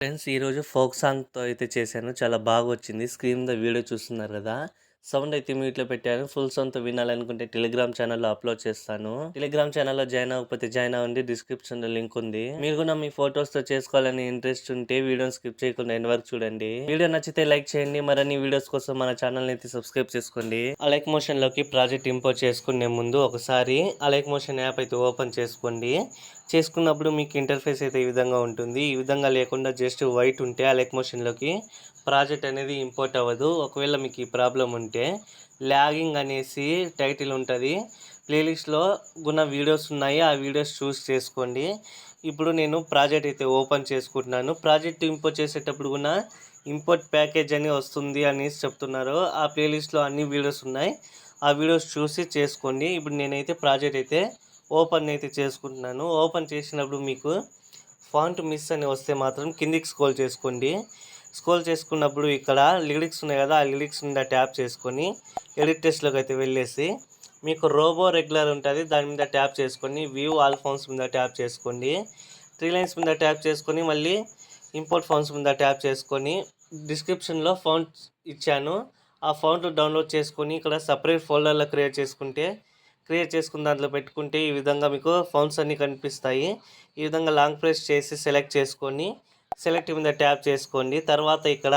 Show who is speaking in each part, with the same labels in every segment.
Speaker 1: Friends ఈరోజు folk సాంగ్‌తో అయితే చేశాను. చాలా బాగొచ్చింది. స్క్రీన్ మీద వీడియో చూస్తున్నారు గదా! సౌండ్ అయితే మ్యూట్‌లో పెట్టాను. ఫుల్ సౌండ్‌తో వినాలనుకుంటే టెలిగ్రామ్ ఛానెల్‌లో అప్‌లోడ్ చేస్తాను. టెలిగ్రామ్ ఛానెల్‌లో జాయిన్ అవ్వకపోతే జాయిన్ అవ్వండి. డిస్క్రిప్షన్‌లో లింక్ ఉంది. మీరు గూడా మీ ఫోటోస్‌తో చేసుకోవాలని ఇంట్రెస్ట్ ఉంటే వీడియోని స్కిప్ చేయకుండా ఎండ్ వరకు చూడండి. వీడియో నచ్చితే లైక్ చేయండి. మరిన్ని వీడియోస్ కోసం మన ఛానెల్‌ని అయితే సబ్స్క్రైబ్ చేసుకోండి. అలైక్ మోషన్‌లోకి ప్రాజెక్ట్ ఇంపోర్ట్ చేసుకునే ముందు ఒకసారి అలైక్ మోషన్ యాప్ అయితే ఓపెన్ చేసుకోండి. చేసుకున్నప్పుడు మీకు ఇంటర్ఫేస్ అయితే ఈ విధంగా ఉంటుంది. ఈ విధంగా లేకుండా జస్ట్ వైట్ ఉంటే అలైక్ మోషన్‌లోకి ప్రాజెక్ట్ అనేది ఇంపోర్ట్ అవ్వదు. ఒకవేళ మీకు ఈ ప్రాబ్లమ్ ఉంటే లాగింగ్ అనేసి టైటిల్ ఉంటది. ప్లేలిస్ట్‌లో గుణ వీడియోస్ ఉన్నాయి. ఆ వీడియోస్ చూస్ చేసుకోండి. ఇప్పుడు నేను ప్రాజెక్ట్ అయితే ఓపెన్ చేసుకుంటున్నాను. ప్రాజెక్ట్ ఇంపోర్ట్ చేసేటప్పుడు గుణ ఇంపోర్ట్ ప్యాకేజ్ అని వస్తుంది అనేసి చెప్తున్నారు. ఆ ప్లేలిస్ట్‌లో అన్ని వీడియోస్ ఉన్నాయి. ఆ వీడియోస్ చూసి చేసుకోండి. ఇప్పుడు నేనైతే ప్రాజెక్ట్ అయితే ఓపెన్ అయితే చేసుకుంటున్నాను. ఓపెన్ చేసినప్పుడు మీకు ఫాంట్ మిస్ అని వస్తే మాత్రం కిందికి స్క్రోల్ చేసుకోండి. స్క్రోల్ చేసుకున్నప్పుడు ఇక్కడ లిరిక్స్ ఉన్నాయి కదా, ఆ లిరిక్స్ మీద ట్యాప్ చేసుకొని ఎడిట్ టెస్ట్‌లోకి అయితే వెళ్ళేసి మీకు రోబో రెగ్యులర్ ఉంటుంది, దాని మీద ట్యాప్ చేసుకొని వ్యూ ఆల్ ఫాంట్స్ మీద ట్యాప్ చేసుకోండి. 3 లైన్స్ మీద ట్యాప్ చేసుకొని మళ్ళీ ఇంపోర్ట్ ఫాంట్స్ మీద ట్యాప్ చేసుకొని డిస్క్రిప్షన్‌లో ఫాంట్స్ ఇచ్చాను. ఆ ఫాంట్ డౌన్లోడ్ చేసుకొని ఇక్కడ సపరేట్ ఫోల్డర్‌లో క్రియేట్ చేసుకున్న దాంట్లో పెట్టుకుంటే ఈ విధంగా మీకు ఫాంట్స్ అన్నీ కనిపిస్తాయి. ఈ విధంగా లాంగ్ ప్రెస్ చేసి సెలెక్ట్ చేసుకొని సెలెక్ట్ మీద ట్యాప్ చేసుకోండి. తర్వాత ఇక్కడ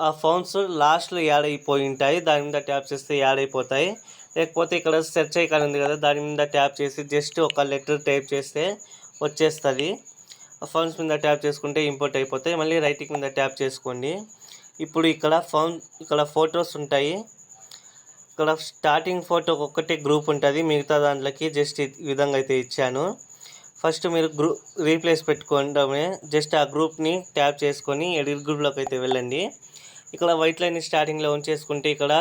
Speaker 1: ఆ ఫాంట్స్ లాస్ట్లో యాడ్ అయిపోయి ఉంటాయి. దాని మీద ట్యాప్ చేస్తే యాడ్ అయిపోతాయి. లేకపోతే ఇక్కడ సెర్చ్ ఐకాన్ ఉంది కదా, దాని మీద ట్యాప్ చేసి జస్ట్ ఒక లెటర్ టైప్ చేస్తే వచ్చేస్తుంది. ఆ ఫాంట్స్ మీద ట్యాప్ చేసుకుంటే ఇంపోర్ట్ అయిపోతాయి. మళ్ళీ రైటింగ్ మీద ట్యాప్ చేసుకోండి. ఇప్పుడు ఇక్కడ ఫొటోస్ ఉంటాయి. ఇక్కడ స్టార్టింగ్ ఫోటో ఒక్కటే గ్రూప్ ఉంటుంది, మిగతా దాంట్లోకి జస్ట్ ఈ విధంగా అయితే ఇచ్చాను. ఫస్ట్ మీరు రీప్లేస్ పెట్టుకోవడమే. జస్ట్ ఆ గ్రూప్ని ట్యాప్ చేసుకొని ఎడిట్ గ్రూప్లోకి అయితే వెళ్ళండి. ఇక్కడ వైట్ లైన్ స్టార్టింగ్లో ఉంచేసుకుంటే ఇక్కడ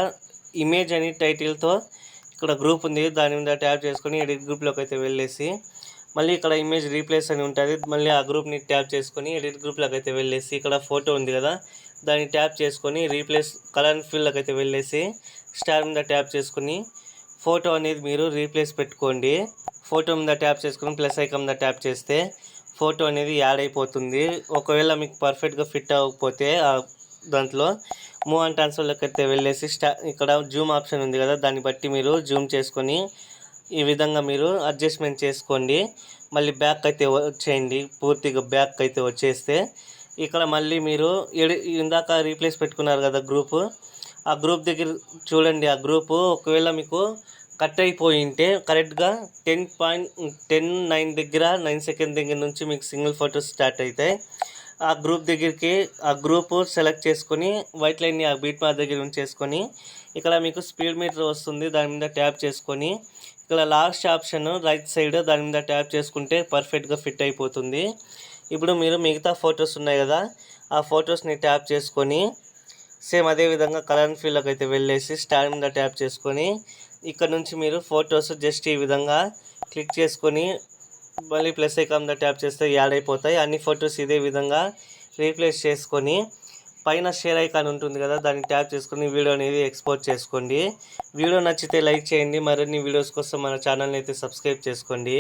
Speaker 1: ఇమేజ్ అని టైటిల్తో ఇక్కడ గ్రూప్ ఉంది, దాని మీద ట్యాప్ చేసుకొని ఎడిట్ గ్రూప్లోకి అయితే వెళ్ళేసి మళ్ళీ ఇక్కడ ఇమేజ్ రీప్లేస్ అని ఉంటుంది, మళ్ళీ ఆ గ్రూప్ని ట్యాప్ చేసుకొని ఎడిట్ గ్రూప్లోకి అయితే వెళ్ళేసి ఇక్కడ ఫోటో ఉంది కదా, దాన్ని ట్యాప్ చేసుకొని రీప్లేస్ కలర్ ఫీల్డ్లోకి అయితే వెళ్ళేసి స్టార్ మీద ట్యాప్ చేసుకుని ఫోటో అనేది మీరు రీప్లేస్ పెట్టుకోండి. ఫోటో మీద ట్యాప్ చేసుకుని ప్లస్ ఐకాన్ మీద ట్యాప్ చేస్తే ఫోటో అనేది యాడ్ అయిపోతుంది. ఒకవేళ మీకు పర్ఫెక్ట్గా ఫిట్ అవ్వకపోతే దాంట్లో మూవ్ అండ్ ట్రాన్స్ఫర్లోకి అయితే వెళ్ళేసి ఇక్కడ జూమ్ ఆప్షన్ ఉంది కదా, దాన్ని బట్టి మీరు జూమ్ చేసుకొని ఈ విధంగా మీరు అడ్జస్ట్మెంట్ చేసుకోండి. మళ్ళీ బ్యాక్ అయితే వచ్చేయండి. పూర్తిగా బ్యాక్ అయితే వచ్చేస్తే ఇక్కడ మళ్ళీ మీరు ఇందాక రీప్లేస్ పెట్టుకున్నారు కదా గ్రూపు, ఆ గ్రూప్ దగ్గర చూడండి. ఆ గ్రూపు ఒకవేళ మీకు కట్ అయిపోయి ఉంటే కరెక్ట్గా 10.9 దగ్గర 9 సెకండ్ దగ్గర నుంచి మీకు సింగిల్ ఫోటోస్ స్టార్ట్ అవుతాయి. ఆ గ్రూప్ సెలెక్ట్ చేసుకొని వైట్ లైన్ని ఆ బీట్ మార్క్ దగ్గర ఉంచేసుకొని ఇక్కడ మీకు స్పీడ్ మీటర్ వస్తుంది, దాని మీద ట్యాప్ చేసుకొని ఇక్కడ లాస్ట్ ఆప్షన్ రైట్ సైడ్ దాని మీద ట్యాప్ చేసుకుంటే పర్ఫెక్ట్గా ఫిట్ అయిపోతుంది. ఇప్పుడు మీరు మిగతా ఫొటోస్ ఉన్నాయి కదా, ఆ ఫొటోస్ని ట్యాప్ చేసుకొని సేమ్ అదే విధంగా కలర్ ఫీల్డ్లోకి అయితే వెళ్ళేసి స్టార్ మీద ట్యాప్ చేసుకొని ఇక్కడ నుంచి మీరు ఫొటోస్ జస్ట్ ఈ విధంగా క్లిక్ చేసుకొని మళ్ళీ ప్లస్ ఐకాన్ మీద ట్యాప్ చేస్తే యాడ్ అయిపోతాయి. అన్ని ఫొటోస్ ఇదే విధంగా రీప్లేస్ చేసుకొని పైన షేర్ ఐకాన్ ఉంటుంది కదా, దాన్ని ట్యాప్ చేసుకొని వీడియో అనేది ఎక్స్పోర్ట్ చేసుకోండి. వీడియో నచ్చితే లైక్ చేయండి. మరిన్ని వీడియోస్ కోసం మన ఛానల్ని అయితే సబ్స్క్రైబ్ చేసుకోండి.